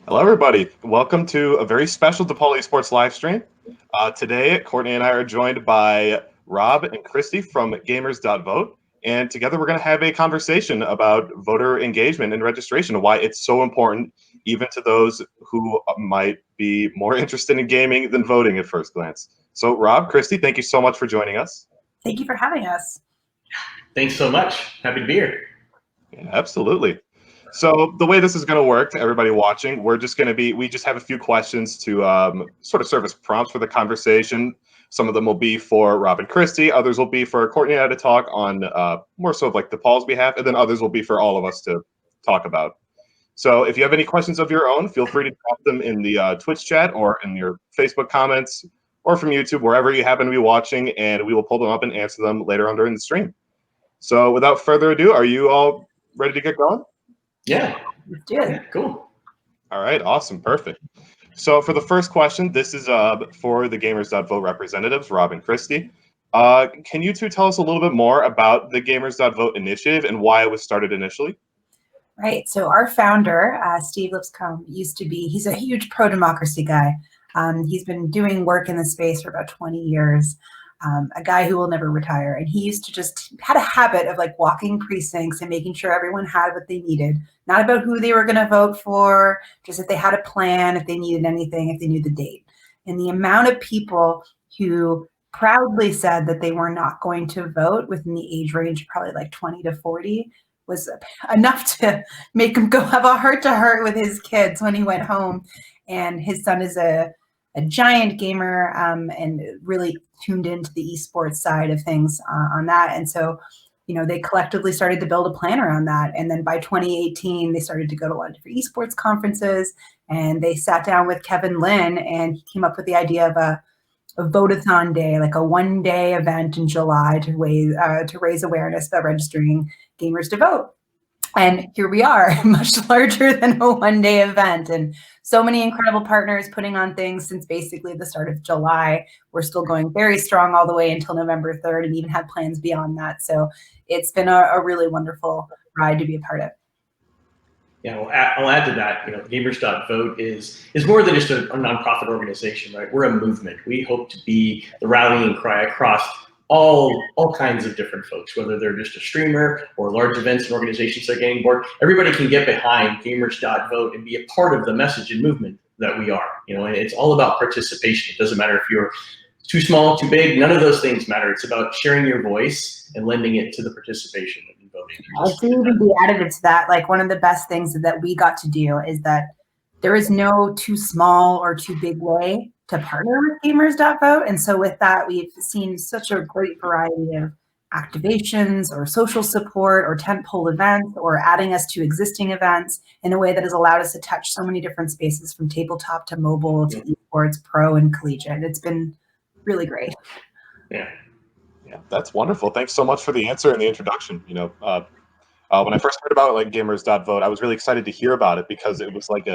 Hello, everybody. Welcome to a very special DePaul Esports live stream. Today, Courtney and I are joined by Rob and Christy from Gamers.Vote, and together we're going to have a conversation about voter engagement and registration, and why it's so important, even to those who might be more interested in gaming than voting at first glance. So, Rob, Christy, thank you so much for joining us. Thank you for having us. Thanks so much. Happy to be here. Yeah, absolutely. So the way this is going to work, to everybody watching, we just have a few questions to sort of serve as prompts for the conversation. Some of them will be for Rob and Christy, others will be for Courtney and I to talk on more so of like DePaul's behalf, and then others will be for all of us to talk about. So if you have any questions of your own, feel free to drop them in the Twitch chat or in your Facebook comments or from YouTube, wherever you happen to be watching, and we will pull them up and answer them later on during the stream. So without further ado, are you all ready to get going? Yeah. Let's do it. Yeah, cool. All right, awesome, perfect. So for the first question, this is for the Gamers.Vote representatives, Rob and Christy. Can you two tell us a little bit more about the Gamers.Vote initiative and why it was started initially? Right. So our founder, Steve Lipscomb, he's a huge pro-democracy guy. He's been doing work in the space for about 20 years. A guy who will never retire. And he used to just had a habit of like walking precincts and making sure everyone had what they needed, not about who they were going to vote for, just if they had a plan, if they needed anything, if they knew the date. And the amount of people who proudly said that they were not going to vote within the age range, probably like 20 to 40, was enough to make him go have a heart-to-heart with his kids when he went home. And his son is a giant gamer and really tuned into the esports side of things on that. And so, they collectively started to build a plan around that. And then by 2018, they started to go to a lot of different esports conferences, and they sat down with Kevin Lynn, and he came up with the idea of a vote-a-thon day, like a one-day event in July to raise awareness about registering gamers to vote. And here we are, much larger than a one-day event, and so many incredible partners putting on things since basically the start of July. We're still going very strong all the way until November 3rd, and even have plans beyond that. So it's been a really wonderful ride to be a part of. Yeah, I'll add to that. Gamers.Vote is more than just a nonprofit organization, right? We're a movement. We hope to be the rallying cry across all kinds of different folks, whether they're just a streamer or large events and organizations that are getting bored. Everybody can get behind Gamers.Vote and be a part of the message and movement that we are. And it's all about participation. It doesn't matter if you're too small, too big, none of those things matter. It's about sharing your voice and lending it to the participation in voting. I'll even be additive to that. Like, one of the best things that we got to do is that there is no too small or too big way to partner with Gamers.Vote. And so with that, we've seen such a great variety of activations or social support or tentpole events or adding us to existing events in a way that has allowed us to touch so many different spaces, from tabletop to mobile to esports, pro, and collegiate. It's been really great. Yeah, that's wonderful. Thanks so much for the answer and the introduction. When I first heard about like Gamers.Vote, I was really excited to hear about it because it was like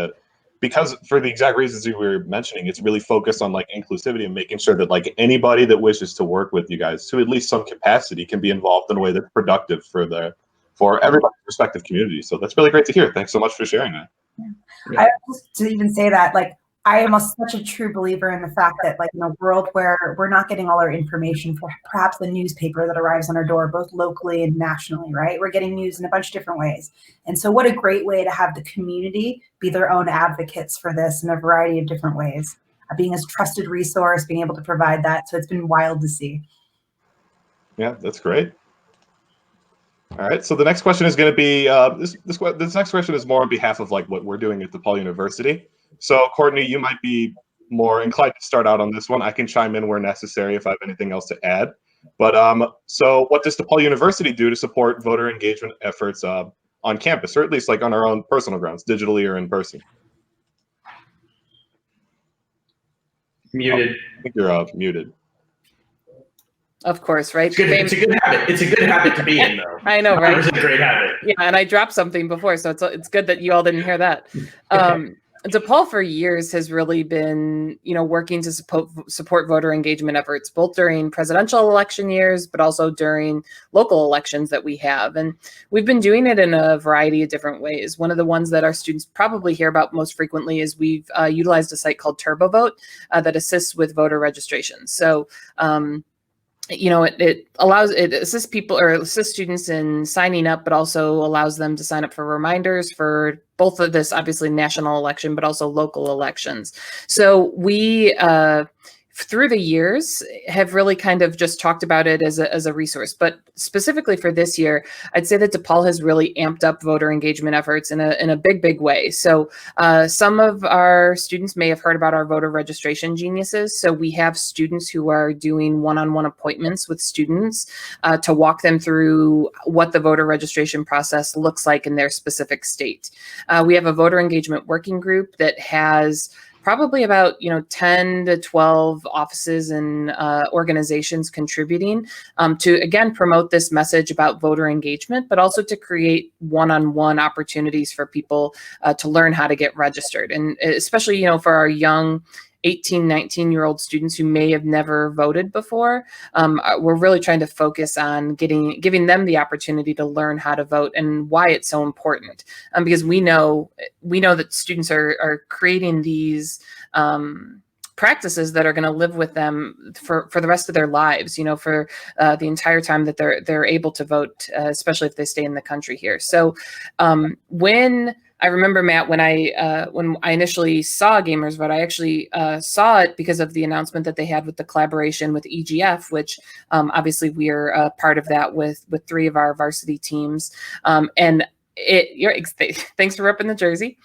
because for the exact reasons you were mentioning, it's really focused on like inclusivity and making sure that like anybody that wishes to work with you guys to at least some capacity can be involved in a way that's productive for everybody's respective community. So that's really great to hear. Thanks so much for sharing that. Yeah. I just to even say that, like, I am such a true believer in the fact that, like, in a world where we're not getting all our information from perhaps the newspaper that arrives on our door, both locally and nationally, right? We're getting news in a bunch of different ways. And so what a great way to have the community be their own advocates for this in a variety of different ways, being a trusted resource, being able to provide that. So it's been wild to see. Yeah, that's great. All right, so the next question is going to be, this next question is more on behalf of like what we're doing at DePaul University. So Courtney, you might be more inclined to start out on this one. I can chime in where necessary if I have anything else to add. But so what does DePaul University do to support voter engagement efforts on campus, or at least like on our own personal grounds, digitally or in person? Muted. I think you're muted. Of course, right? It's a good habit. It's a good habit to be in, though. I know, right? It's a great habit. Yeah, and I dropped something before, so it's good that you all didn't hear that. DePaul for years has really been, working to support voter engagement efforts, both during presidential election years, but also during local elections that we have. And we've been doing it in a variety of different ways. One of the ones that our students probably hear about most frequently is we've utilized a site called TurboVote that assists with voter registration. So, it assists people or assists students in signing up, but also allows them to sign up for reminders for both of this, obviously national election, but also local elections. So we, through the years, have really kind of just talked about it as a resource. But specifically for this year, I'd say that DePaul has really amped up voter engagement efforts in a big way. So some of our students may have heard about our voter registration geniuses. So we have students who are doing one-on-one appointments with students to walk them through what the voter registration process looks like in their specific state. We have a voter engagement working group that has probably about 10 to 12 offices and organizations contributing to, again, promote this message about voter engagement, but also to create one-on-one opportunities for people to learn how to get registered. And especially, for our young 18, 19-year-old students who may have never voted before, we're really trying to focus on giving them the opportunity to learn how to vote and why it's so important. Because we know that students are creating these practices that are going to live with them for the rest of their lives, for the entire time that they're able to vote, especially if they stay in the country here. So when I remember, Matt, when I initially saw Gamers.Vote, I actually saw it because of the announcement that they had with the collaboration with EGF, which obviously we are a part of that with 3 of our varsity teams. And thanks for repping the jersey.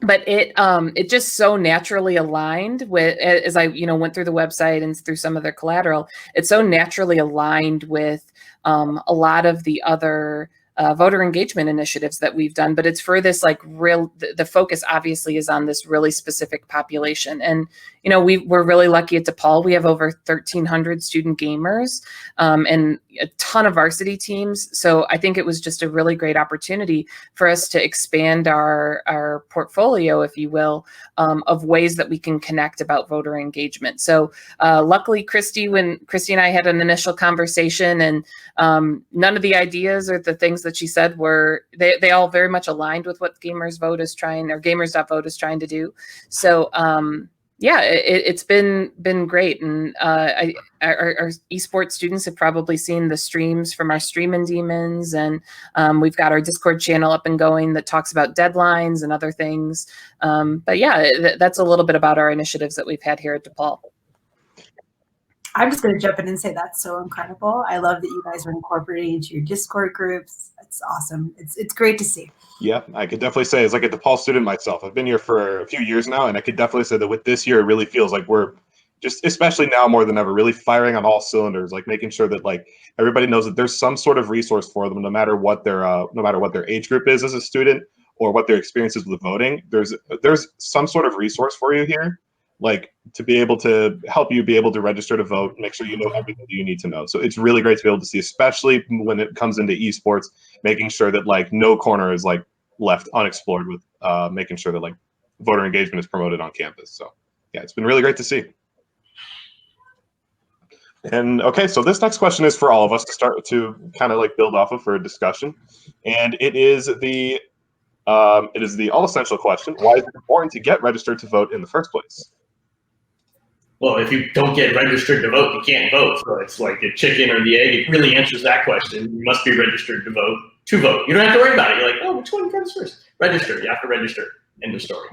But it just so naturally aligned with, as I went through the website and through some of their collateral, it so naturally aligned with a lot of the other voter engagement initiatives that we've done. But it's for this the focus obviously is on this really specific population. And we're really lucky at DePaul. We have over 1,300 student gamers and a ton of varsity teams. So I think it was just a really great opportunity for us to expand our portfolio, if you will, of ways that we can connect about voter engagement. So luckily, when Christy and I had an initial conversation, and none of the ideas or the things that she said they all very much aligned with what Gamers.Vote is trying to do. So it's been great. And our esports students have probably seen the streams from our Streamin' Demons, and we've got our Discord channel up and going that talks about deadlines and other things. But that's a little bit about our initiatives that we've had here at DePaul. I'm just going to jump in and say that's so incredible. I love that you guys are incorporating into your Discord groups. It's awesome. It's great to see. Yeah, I could definitely say, as like a DePaul student myself, I've been here for a few years now, and I could definitely say that with this year, it really feels like we're just, especially now more than ever, really firing on all cylinders, like making sure that like everybody knows that there's some sort of resource for them, no matter what their age group is as a student or what their experience is with voting. There's some sort of resource for you here, like to be able to help you be able to register to vote, make sure you know everything that you need to know. So it's really great to be able to see, especially when it comes into esports, making sure that like no corner is like left unexplored with making sure that like voter engagement is promoted on campus. So yeah, it's been really great to see. And okay, so this next question is for all of us to start to kind of like build off of for a discussion. And it is the all essential question: why is it important to get registered to vote in the first place? Well, if you don't get registered to vote, you can't vote. So it's like a chicken or the egg. It really answers that question. You must be registered to vote. You don't have to worry about it. You're like, oh, which one comes first? Register. You have to register. End of story.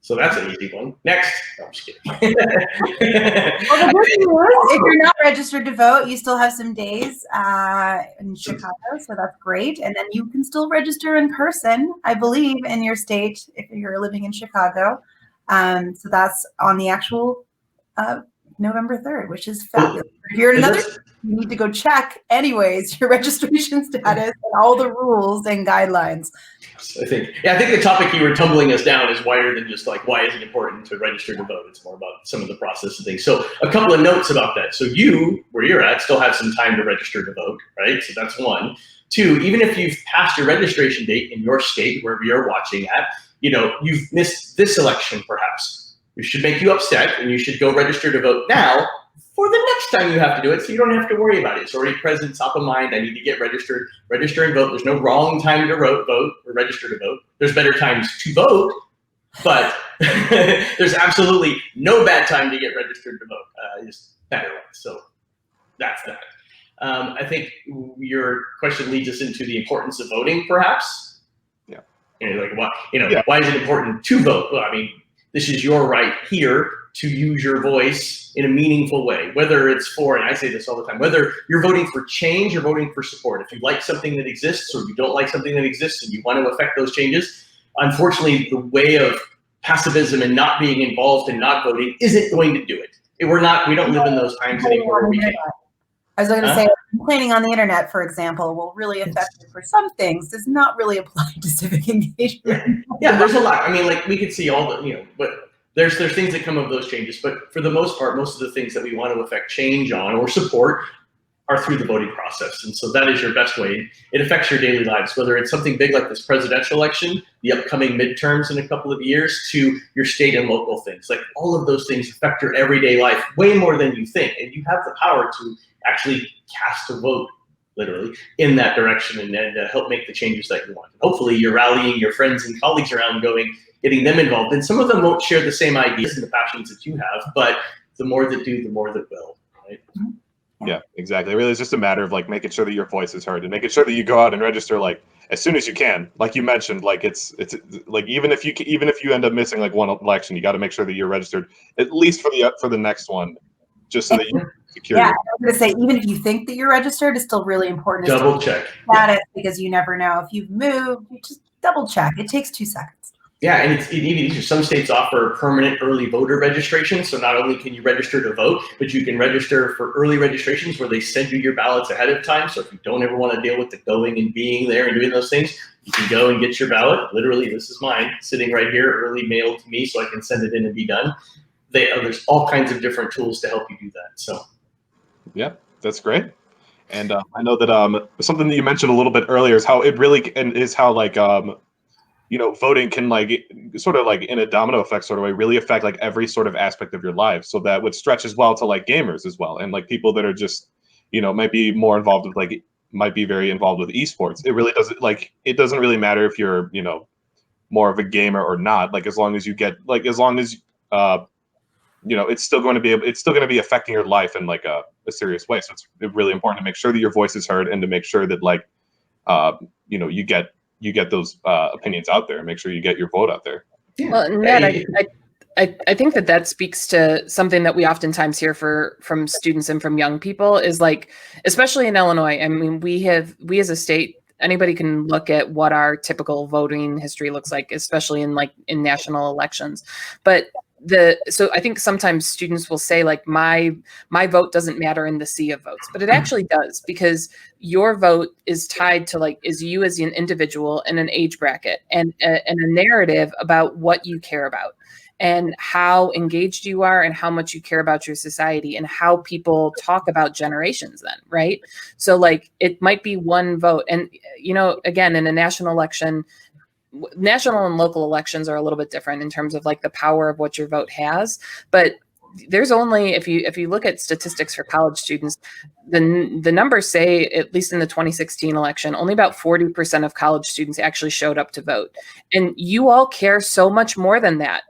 So that's an easy one. Next. No, I'm just kidding. Well, the good thing is, if you're not registered to vote, you still have some days in Chicago, so that's great. And then you can still register in person, I believe, in your state if you're living in Chicago. So that's on the actual November 3rd, which is fabulous. If you're in another, you need to go check anyways your registration status and all the rules and guidelines. I think the topic you were tumbling us down is wider than just like, why is it important to register to vote? It's more about some of the process of things. So a couple of notes about that. So you, where you're at, still have some time to register to vote, right? So that's one. Two, even if you've passed your registration date in your state, wherever you're watching at, you've missed this election perhaps. It should make you upset, and you should go register to vote now for the next time you have to do it, so you don't have to worry about it. It's already present, top of mind. I need to get registered. Register and vote. There's no wrong time to vote or register to vote. There's better times to vote, but there's absolutely no bad time to get registered to vote. Just better ones. So that's that. I think your question leads us into the importance of voting, perhaps. Yeah. Why is it important to vote? Well, I mean, this is your right here to use your voice in a meaningful way, whether it's for, and I say this all the time, whether you're voting for change or voting for support. If you like something that exists or you don't like something that exists and you want to affect those changes, unfortunately, the way of passivism and not being involved and not voting isn't going to do it. We don't live in those times anymore. I was going to say, complaining on the internet, for example, will really affect you for some things, does not really apply to civic engagement. Yeah, there's a lot. I mean, like we could see all the, but there's things that come of those changes. But for the most part, most of the things that we want to affect change on or support are through the voting process. And so that is your best way. It affects your daily lives, whether it's something big like this presidential election, the upcoming midterms in a couple of years, to your state and local things. Like all of those things affect your everyday life way more than you think. And you have the power to actually cast a vote, literally, in that direction and help make the changes that you want. Hopefully you're rallying your friends and colleagues around getting them involved. And some of them won't share the same ideas and the passions that you have, but the more that do, the more that will, right? Yeah, exactly. It really is just a matter of like making sure that your voice is heard and making sure that you go out and register like as soon as you can. Like you mentioned, like it's like even if you end up missing like one election, you got to make sure that you're registered at least for the next one, just so that you secure. Yeah, I was going to say, even if you think that you're registered, it's still really important. Double check status, because you never know if you've moved. You just double check. It takes 2 seconds. Yeah, and it's even easier. Some states offer permanent early voter registration. So not only can you register to vote, but you can register for early registrations where they send you your ballots ahead of time. So if you don't ever want to deal with the going and being there and doing those things, you can go and get your ballot. Literally, this is mine, sitting right here, early mailed to me, so I can send it in and be done. There's all kinds of different tools to help you do that. So, yeah, that's great. And I know that something that you mentioned a little bit earlier is how it really is how like voting can like sort of like in a domino effect sort of way really affect like every sort of aspect of your life. So that would stretch as well to like gamers as well, and like people that are just might be more involved with might be very involved with esports. It really doesn't it doesn't really matter if you're more of a gamer or not. Like as long as it's still going to be affecting your life in like a serious way. So it's really important to make sure that your voice is heard and to make sure that like you get those opinions out there and make sure you get your vote out there. Well, Matt, I think that speaks to something that we oftentimes hear from students and from young people is like, especially in Illinois. I mean, we as a state, anybody can look at what our typical voting history looks like, especially in national elections. But so I think sometimes students will say like my vote doesn't matter in the sea of votes, but it actually does, because your vote is tied to is you as an individual and an age bracket and a narrative about what you care about and how engaged you are and how much you care about your society and how people talk about generations then, right? So like it might be one vote. And, again, in a national election, national and local elections are a little bit different in terms of like the power of what your vote has. But there's only, if you look at statistics for college students, the numbers say, at least in the 2016 election, only about 40% of college students actually showed up to vote. And you all care so much more than that.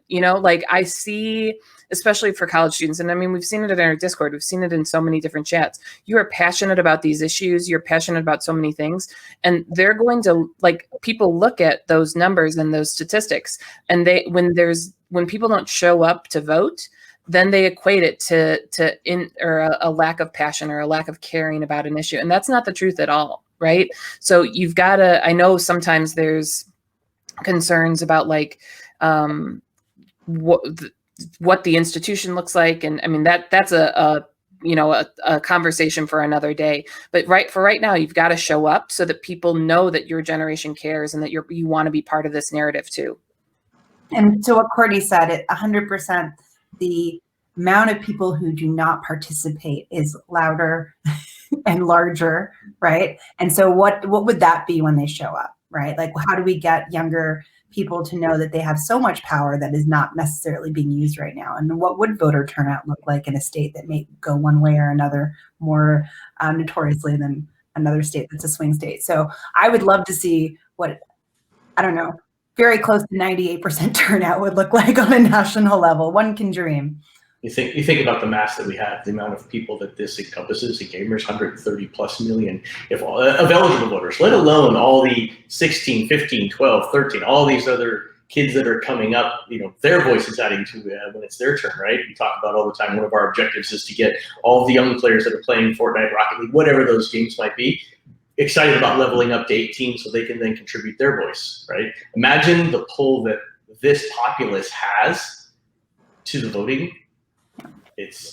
I see, especially for college students, and I mean, we've seen it in our Discord, we've seen it in so many different chats. You are passionate about these issues, you're passionate about so many things, and they're going to, people look at those numbers and those statistics, and when people don't show up to vote, then they equate it to a lack of passion or a lack of caring about an issue. And that's not the truth at all, right? So you've got to, I know sometimes there's concerns about what the institution looks like. And I mean, that's a conversation for another day. But right now, you've got to show up so that people know that your generation cares and that you want to be part of this narrative too. And so what Courtney said, 100%, the amount of people who do not participate is louder and larger, right? And so what would that be when they show up, right? Like, how do we get younger people to know that they have so much power that is not necessarily being used right now. And what would voter turnout look like in a state that may go one way or another more notoriously than another state that's a swing state? So I would love to see what, I don't know, very close to 98% turnout would look like on a national level. One can dream. You think about the mass that we have, the amount of people that this encompasses, the gamers, 130 plus million of eligible voters, let alone all the 16, 15, 12, 13, all these other kids that are coming up, their voices adding to when it's their turn, right? We talk about all the time, one of our objectives is to get all the young players that are playing Fortnite, Rocket League, whatever those games might be, excited about leveling up to 18 so they can then contribute their voice, right? Imagine the pull that this populace has to the voting. It's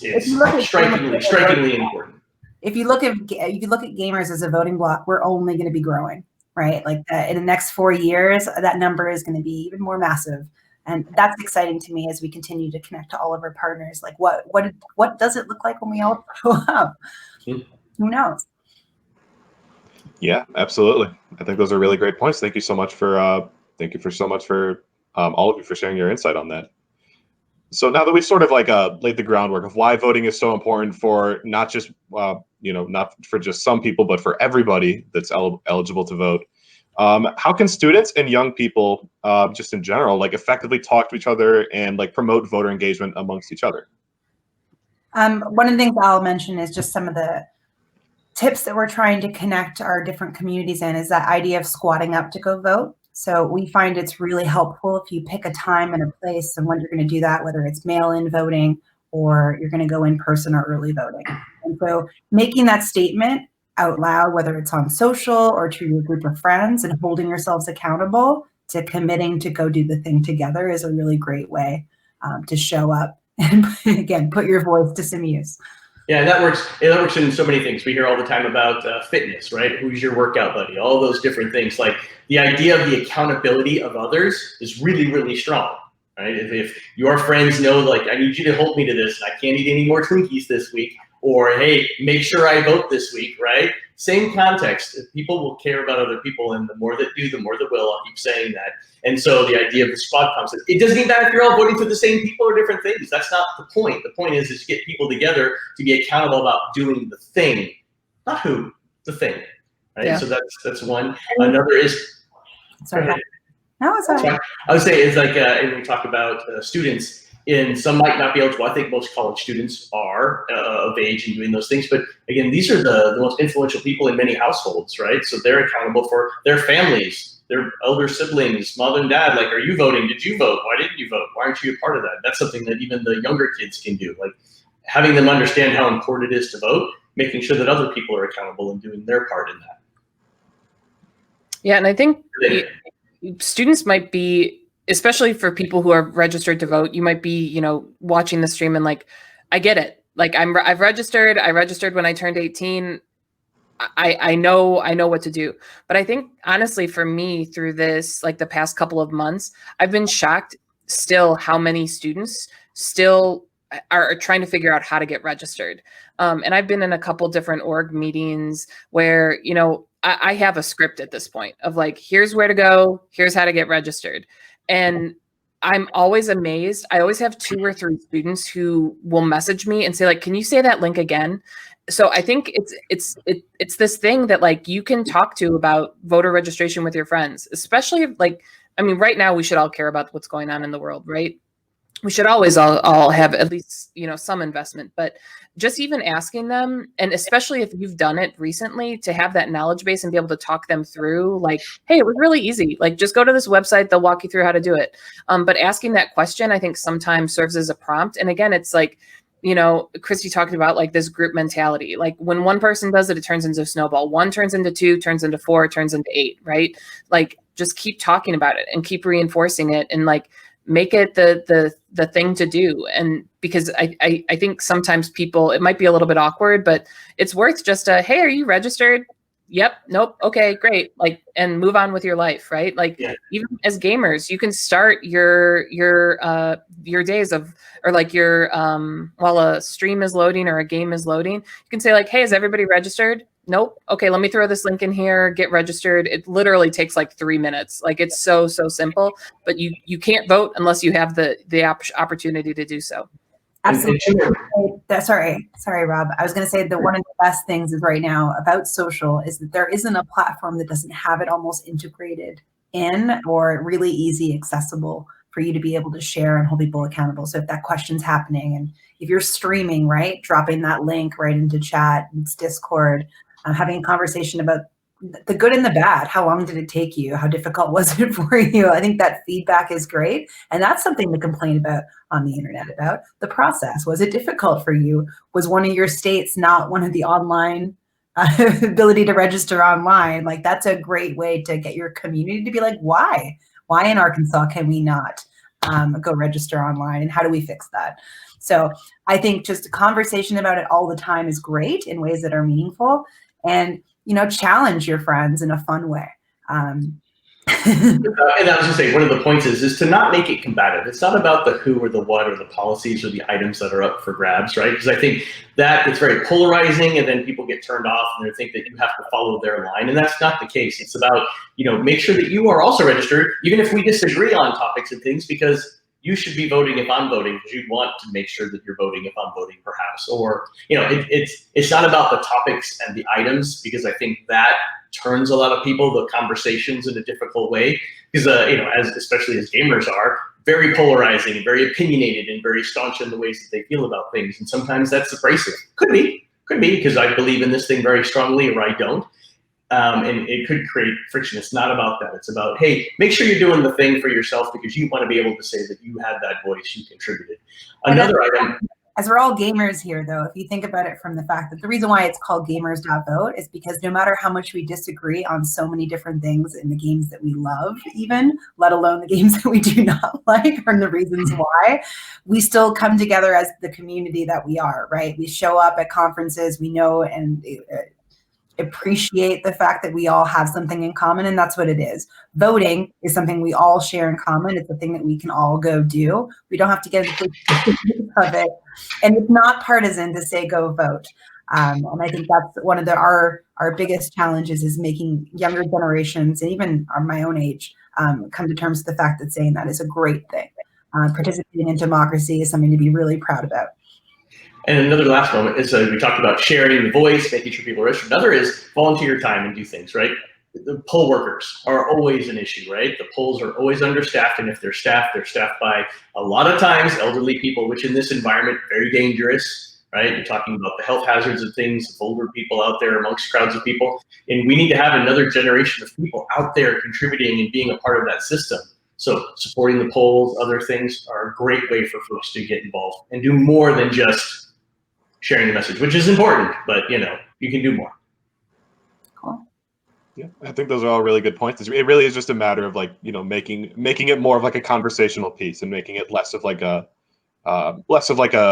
strikingly important. If you look at gamers as a voting bloc, we're only going to be growing, right? Like in the next 4 years, that number is going to be even more massive, and that's exciting to me as we continue to connect to all of our partners. Like, what does it look like when we all grow up? Who knows? Yeah, absolutely. I think those are really great points. Thank you so much for all of you for sharing your insight on that. So now that we've sort of laid the groundwork of why voting is so important for not just not for just some people, but for everybody that's eligible to vote, how can students and young people just in general effectively talk to each other and promote voter engagement amongst each other? One of the things I'll mention is just some of the tips that we're trying to connect our different communities in is that idea of squatting up to go vote. So we find it's really helpful if you pick a time and a place and when you're going to do that, whether it's mail-in voting or you're going to go in person or early voting. And so making that statement out loud, whether it's on social or to your group of friends, and holding yourselves accountable to committing to go do the thing together is a really great way to show up and, again, put your voice to some use. Yeah, and that works in so many things. We hear all the time about fitness, right? Who's your workout buddy? All those different things. Like the idea of the accountability of others is really, really strong, right? If your friends know, I need you to hold me to this, and I can't eat any more Twinkies this week, or hey, make sure I vote this week, right? Same context. People will care about other people, and the more that do, the more that will. I'll keep saying that. And so the idea of the squad concept, it doesn't even matter if you're all voting for the same people or different things. That's not the point. The point is to get people together to be accountable about doing the thing, not who, the thing. Right? Yeah. So that's one. Another is. Sorry. No, it's all right. I would say it's and we talk about students. And some might not be eligible. I think most college students are of age and doing those things. But again, these are the most influential people in many households, right? So they're accountable for their families, their elder siblings, mom and dad. Are you voting? Did you vote? Why didn't you vote? Why aren't you a part of that? That's something that even the younger kids can do. Having them understand how important it is to vote, making sure that other people are accountable and doing their part in that. Yeah, and I think students might be, especially for people who are registered to vote, you might be, watching the stream and I get it. I've registered. I registered when I turned 18. I know what to do. But I think honestly, for me, through this, the past couple of months, I've been shocked still how many students still are trying to figure out how to get registered. And I've been in a couple different org meetings where, I have a script at this point of here's where to go, here's how to get registered. And I'm always amazed. I always have 2 or 3 students who will message me and say, can you say that link again? So I think it's this thing that you can talk to about voter registration with your friends, especially right now we should all care about what's going on in the world, right? We should always all have at least, some investment, but just even asking them, and especially if you've done it recently, to have that knowledge base and be able to talk them through hey, it was really easy. Just go to this website, they'll walk you through how to do it. But asking that question, I think sometimes serves as a prompt. And again, it's Christy talked about this group mentality. When one person does it, it turns into a snowball. 1 turns into 2, turns into 4, turns into 8, right? Just keep talking about it and keep reinforcing it and make it the thing to do. And because I think sometimes people, it might be a little bit awkward, but it's worth just hey, are you registered? Yep. Nope. Okay, great. And move on with your life, right? Even as gamers, you can start your days of, or while a stream is loading or a game is loading, you can say hey, is everybody registered? Nope. Okay, let me throw this link in here, get registered. It literally takes like 3 minutes. Like it's so simple, but you can't vote unless you have the opportunity to do so. Absolutely. Sorry, Rob. I was going to say that one of the best things is right now about social is that there isn't a platform that doesn't have it almost integrated in or really easy accessible for you to be able to share and hold people accountable. So if that question's happening and if you're streaming, right, dropping that link right into chat, it's Discord, having a conversation about the good and the bad. How long did it take you? How difficult was it for you? I think that feedback is great. And that's something to complain about on the internet about. The process. Was it difficult for you? Was one of your states not one of the online ability to register online? Like that's a great way to get your community to be like, why? Why in Arkansas can we not go register online? And how do we fix that? So I think just a conversation about it all the time is great in ways that are meaningful. And challenge your friends in a fun way. And I was just saying, one of the points is to not make it combative. It's not about the who or the what or the policies or the items that are up for grabs, right? Because I think that it's very polarizing, and then people get turned off and they think that you have to follow their line, and that's not the case. It's about make sure that you are also registered, even if we disagree on topics and things, because you should be voting if I'm voting, because you want to make sure that you're voting if I'm voting, perhaps. Or it's not about the topics and the items, because I think that turns a lot of people, the conversations, in a difficult way. Because especially as gamers are very polarizing and very opinionated and very staunch in the ways that they feel about things, and sometimes that's abrasive. Could be because I believe in this thing very strongly, or I don't. And it could create friction. It's not about that. It's about, hey, make sure you're doing the thing for yourself because you want to be able to say that you had that voice, you contributed. Another item. As we're all gamers here, though, if you think about it from the fact that the reason why it's called Gamers.Vote is because no matter how much we disagree on so many different things in the games that we love, even, let alone the games that we do not like, or the reasons why, we still come together as the community that we are, right? We show up at conferences, we know and appreciate the fact that we all have something in common, and that's what it is. Voting is something we all share in common. It's a thing that we can all go do. We don't have to get into of it, and it's not partisan to say go vote. And I think that's one of our biggest challenges is making younger generations and even my own age come to terms with the fact that saying that is a great thing. Participating in democracy is something to be really proud about. And another last moment is we talked about sharing the voice, making sure people are registered. Another is volunteer your time and do things, right? The poll workers are always an issue, right? The polls are always understaffed, and if they're staffed by a lot of times elderly people, which in this environment, very dangerous, right? You're talking about the health hazards of things, older people out there amongst crowds of people, and we need to have another generation of people out there contributing and being a part of that system. So supporting the polls, other things are a great way for folks to get involved and do more than just sharing the message, which is important, but you can do more. Cool. Yeah, I think those are all really good points. It really is just a matter of making it more of like a conversational piece and making it less of like a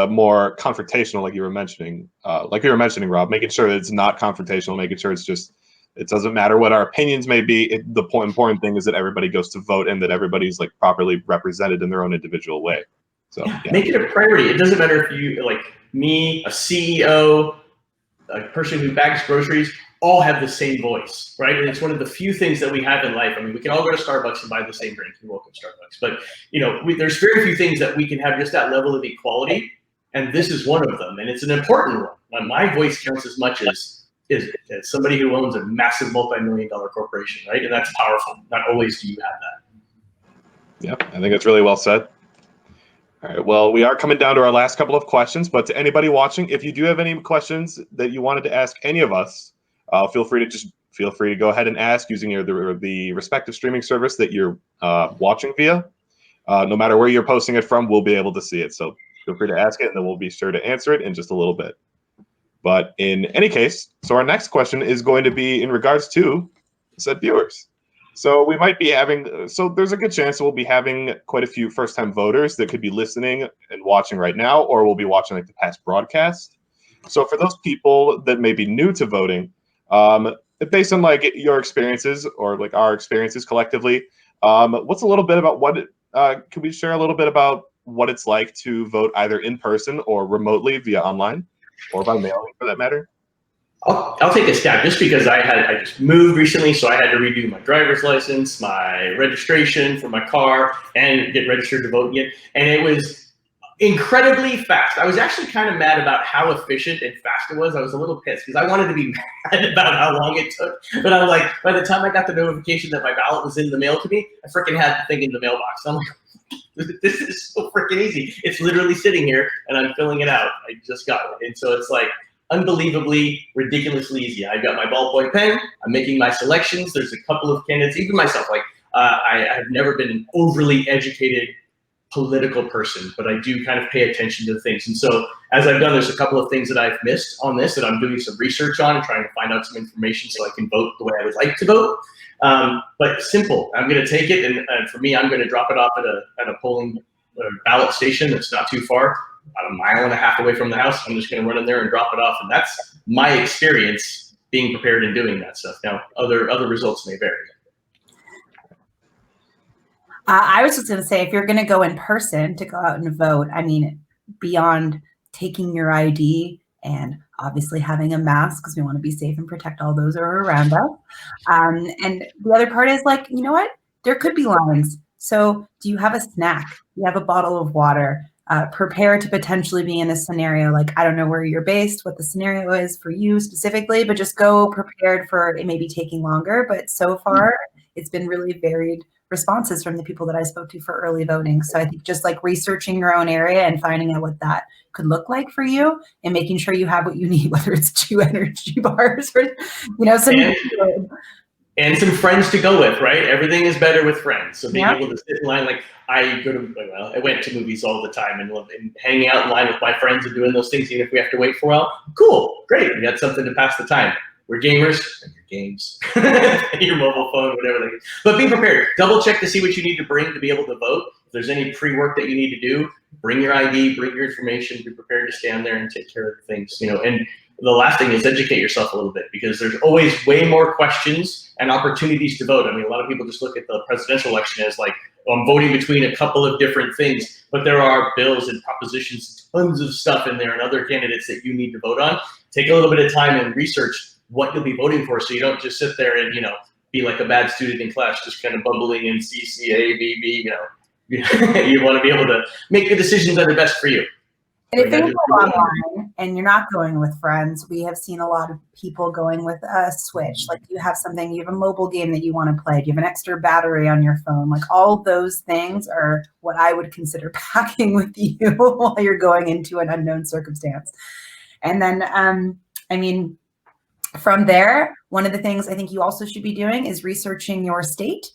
more confrontational, like you were mentioning, Rob. Making sure that it's not confrontational, making sure it's just it doesn't matter what our opinions may be. The important thing is that everybody goes to vote and that everybody's like properly represented in their own individual way. So yeah. Make it a priority. It doesn't matter if you like me, a CEO, a person who bags groceries, all have the same voice, right? And it's one of the few things that we have in life. I mean, we can all go to Starbucks and buy the same drink. You're welcome, Starbucks. But there's very few things that we can have just that level of equality, and this is one of them, and it's an important one. My voice counts as much as somebody who owns a massive multi-million-dollar corporation, right? And that's powerful. Not always do you have that. Yep, I think that's really well said. All right, well, we are coming down to our last couple of questions, but to anybody watching, if you do have any questions that you wanted to ask any of us, feel free to go ahead and ask using the respective streaming service that you're watching via. No matter where you're posting it from, we'll be able to see it. So feel free to ask it, and then we'll be sure to answer it in just a little bit. But in any case, so our next question is going to be in regards to said viewers. So we might be having, so there's a good chance we'll be having quite a few first-time voters that could be listening and watching right now, or will be watching like the past broadcast. So for those people that may be new to voting, based on like your experiences or like our experiences collectively, what's a little bit about can we share a little bit about what it's like to vote either in person or remotely via online or by mailing for that matter? I'll take a stab just because I just moved recently, so I had to redo my driver's license, my registration for my car, and get registered to vote again. And it was incredibly fast. I was actually kind of mad about how efficient and fast it was. I was a little pissed because I wanted to be mad about how long it took. But I was like, by the time I got the notification that my ballot was in the mail to me, I freaking had the thing in the mailbox. I'm like, this is so freaking easy. It's literally sitting here and I'm filling it out. I just got it. And so it's like unbelievably, ridiculously easy. I've got my ballpoint pen. I'm making my selections. There's a couple of candidates, even myself. Like I have never been an overly educated political person, but I do kind of pay attention to things. And so as I've done, there's a couple of things that I've missed on this that I'm doing some research on and trying to find out some information so I can vote the way I would like to vote. But simple, I'm going to take it. And for me, I'm going to drop it off at a polling ballot station that's not too far, about a mile and a half away from the house. I'm just going to run in there and drop it off. And that's my experience being prepared and doing that stuff. Now, other results may vary. I was just going to say, if you're going to go in person to go out and vote, I mean, beyond taking your ID and obviously having a mask because we want to be safe and protect all those who are around us. And the other part is like, you know what? There could be lines. So do you have a snack? Do you have a bottle of water? Prepare to potentially be in a scenario like, I don't know where you're based, what the scenario is for you specifically, but just go prepared for it maybe taking longer. But so far, it's been really varied responses from the people that I spoke to for early voting. So I think just like researching your own area and finding out what that could look like for you and making sure you have what you need, whether it's 2 energy bars or, and some friends to go with, right? Everything is better with friends. So being able to sit in line, like I went to movies all the time and hanging out in line with my friends and doing those things, even if we have to wait for a while. Cool, great. We got something to pass the time. We're gamers, and your games, your mobile phone, whatever they use. But be prepared. Double check to see what you need to bring to be able to vote. If there's any pre-work that you need to do, bring your ID, bring your information, be prepared to stand there and take care of things. And the last thing is educate yourself a little bit because there's always way more questions and opportunities to vote. I mean, a lot of people just look at the presidential election as like, well, I'm voting between a couple of different things, but there are bills and propositions, tons of stuff in there and other candidates that you need to vote on. Take a little bit of time and research what you'll be voting for so you don't just sit there and, be like a bad student in class, just kind of bumbling in CCABB, You want to be able to make the decisions that are best for you. And if you go online and you're not going with friends, we have seen a lot of people going with a Switch. Like you have a mobile game that you want to play. Do you have an extra battery on your phone? Like all those things are what I would consider packing with you while you're going into an unknown circumstance. And then, from there, one of the things I think you also should be doing is researching your state.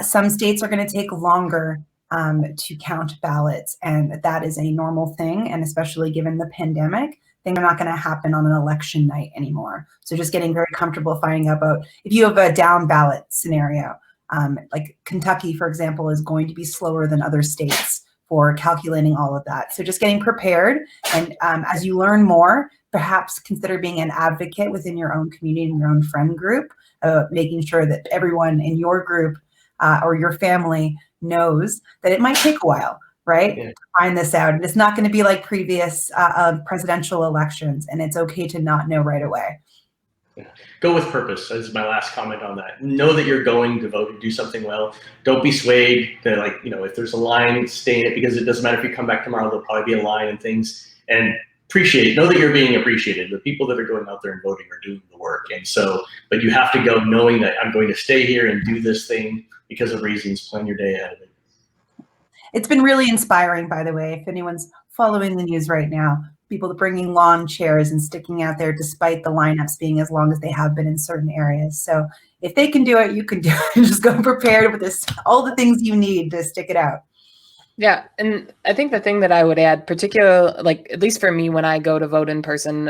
Some states are going to take longer to count ballots, and that is a normal thing. And especially given the pandemic, things are not going to happen on an election night anymore. So just getting very comfortable finding out about if you have a down ballot scenario, like Kentucky, for example, is going to be slower than other states for calculating all of that. So just getting prepared, and as you learn more, perhaps consider being an advocate within your own community and your own friend group, making sure that everyone in your group or your family knows that it might take a while, right? To find this out. And it's not going to be like previous presidential elections, and it's okay to not know right away. Go with purpose. That's my last comment on that. Know that you're going to vote and do something well. Don't be swayed to if there's a line, stay in it, because it doesn't matter if you come back tomorrow, there'll probably be a line and things. And know that you're being appreciated. The people that are going out there and voting are doing the work. And so, but you have to go knowing that I'm going to stay here and do this thing because of reasons. Plan your day ahead of it. It's been really inspiring, by the way, if anyone's following the news right now, people bringing lawn chairs and sticking out there despite the lineups being as long as they have been in certain areas. So if they can do it, you can do it. Just go prepared with all the things you need to stick it out. Yeah, and I think the thing that I would add, particularly, at least for me, when I go to vote in person,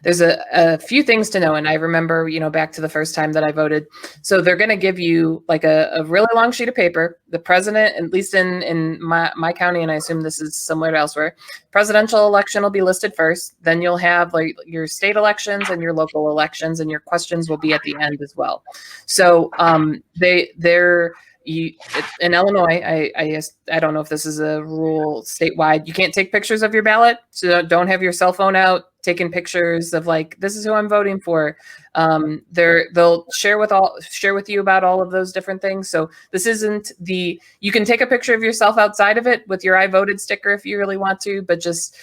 there's a few things to know. And I remember, back to the first time that I voted. So they're going to give you a really long sheet of paper. The president, at least in my county, and I assume this is similar to elsewhere, presidential election will be listed first. Then you'll have your state elections and your local elections, and your questions will be at the end as well. So in Illinois, I don't know if this is a rule statewide. You can't take pictures of your ballot, so don't have your cell phone out. taken pictures of like, this is who I'm voting for. They'll share with you about all of those different things. So this isn't you can take a picture of yourself outside of it with your I voted sticker if you really want to, but just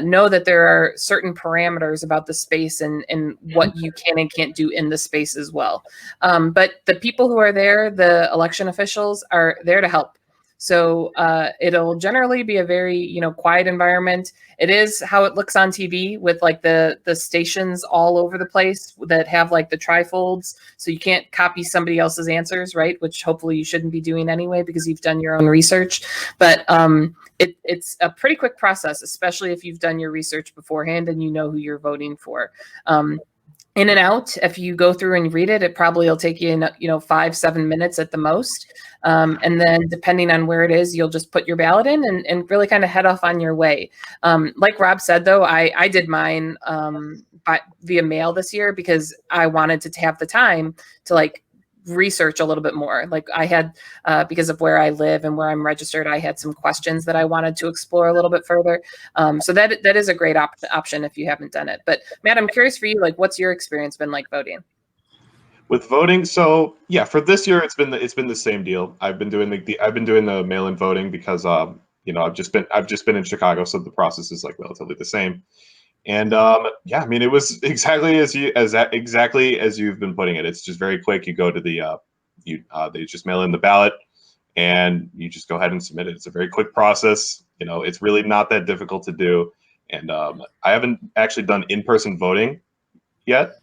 know that there are certain parameters about the space and what you can and can't do in the space as well. But the people who are there, the election officials, are there to help. So it'll generally be a very, quiet environment. It is how it looks on TV with like the stations all over the place that have like the trifolds. So you can't copy somebody else's answers, right? Which hopefully you shouldn't be doing anyway because you've done your own research. But it's a pretty quick process, especially if you've done your research beforehand and you know who you're voting for. In and out, if you go through and read it, it probably will take you, 5-7 minutes at the most. And then depending on where it is, you'll just put your ballot in and really kind of head off on your way. Like Rob said, though, I did mine via mail this year because I wanted to have the time to like research a little bit more. Like I had, because of where I live and where I'm registered, I had some questions that I wanted to explore a little bit further. So that is a great option if you haven't done it. But Matt, I'm curious for you, like, what's your experience been like voting? With voting, so yeah, for this year it's been the same deal. I've been doing the mail-in voting because I've just been in Chicago, so the process is like relatively the same. And yeah, I mean, it was exactly as you've been putting it. It's just very quick. You go to they just mail in the ballot, and you just go ahead and submit it. It's a very quick process. It's really not that difficult to do. And I haven't actually done in-person voting yet,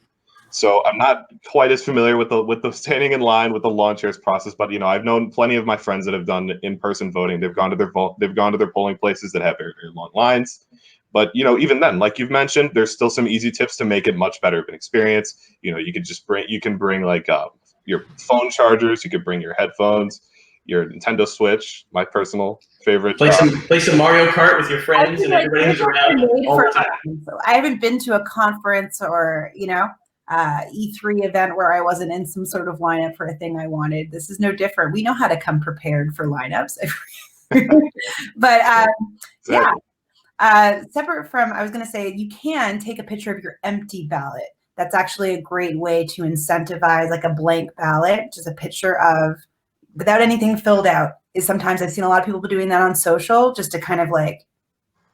so I'm not quite as familiar with the standing in line with the lawn chairs process. But I've known plenty of my friends that have done in-person voting. They've gone to their polling places that have very, very long lines. But even then, like you've mentioned, there's still some easy tips to make it much better of an experience. You can bring like your phone chargers, you could bring your headphones, your Nintendo Switch, my personal favorite. Play some Mario Kart with your friends and everybody who's around all the time. So I haven't been to a conference or E3 event where I wasn't in some sort of lineup for a thing I wanted. This is no different. We know how to come prepared for lineups. But yeah. Separate from, I was going to say, you can take a picture of your empty ballot. That's actually a great way to incentivize like a blank ballot, just a picture of without anything filled out. Is sometimes I've seen a lot of people doing that on social just to kind of like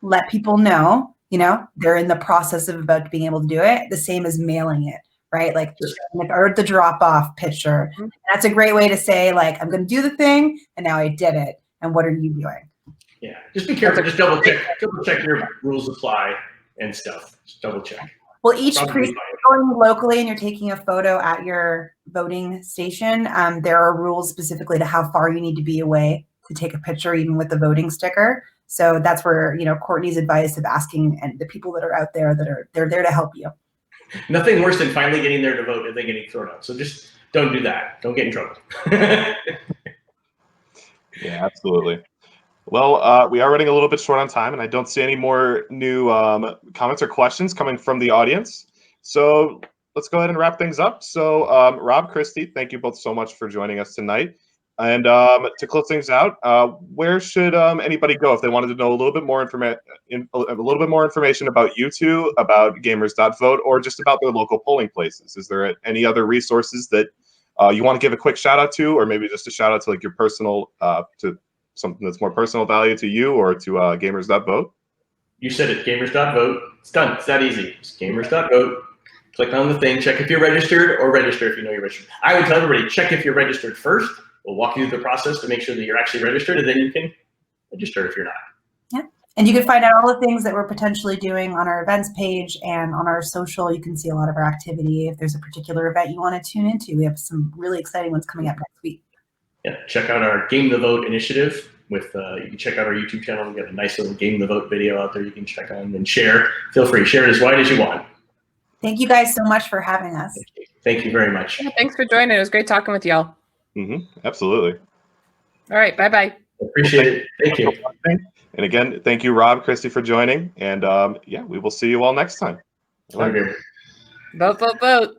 let people know, they're in the process of about being able to do it. The same as mailing it, right? Like, or the drop off picture. Mm-hmm. That's a great way to say like, I'm going to do the thing and now I did it. And what are you doing? Yeah, just be careful. Just double check your rules apply and stuff. Just double check. Well, each precinct going locally and you're taking a photo at your voting station, there are rules specifically to how far you need to be away to take a picture, even with the voting sticker. So that's where Courtney's advice of asking and the people that are out there they're there to help you. Nothing worse than finally getting there to vote and then getting thrown out. So just don't do that. Don't get in trouble. Yeah, absolutely. Well, we are running a little bit short on time, and I don't see any more new comments or questions coming from the audience. So let's go ahead and wrap things up. So Rob, Christy, thank you both so much for joining us tonight. And to close things out, where should anybody go if they wanted to know a little bit more information about you two, about Gamers.Vote, or just about their local polling places? Is there any other resources that you want to give a quick shout out to, or maybe just a shout out to like your personal to something that's more personal value to you or to Gamers.Vote? You said it, Gamers.Vote. It's done. It's that easy. It's Gamers.Vote. Click on the thing. Check if you're registered, or register if you know you're registered. I would tell everybody, check if you're registered first. We'll walk you through the process to make sure that you're actually registered, and then you can register if you're not. Yeah. And you can find out all the things that we're potentially doing on our events page and on our social. You can see a lot of our activity. If there's a particular event you want to tune into, we have some really exciting ones coming up next week. Yeah, check out our Game the Vote initiative. You can check out our YouTube channel. We've got a nice little Game the Vote video out there you can check on and share. Feel free, share it as wide as you want. Thank you guys so much for having us. Thank you very much. Yeah, thanks for joining. It was great talking with y'all. Absolutely. All right, bye-bye. Appreciate it. Thank you. And again, thank you, Rob, Christy, for joining. And yeah, we will see you all next time. Okay. Vote, vote, vote.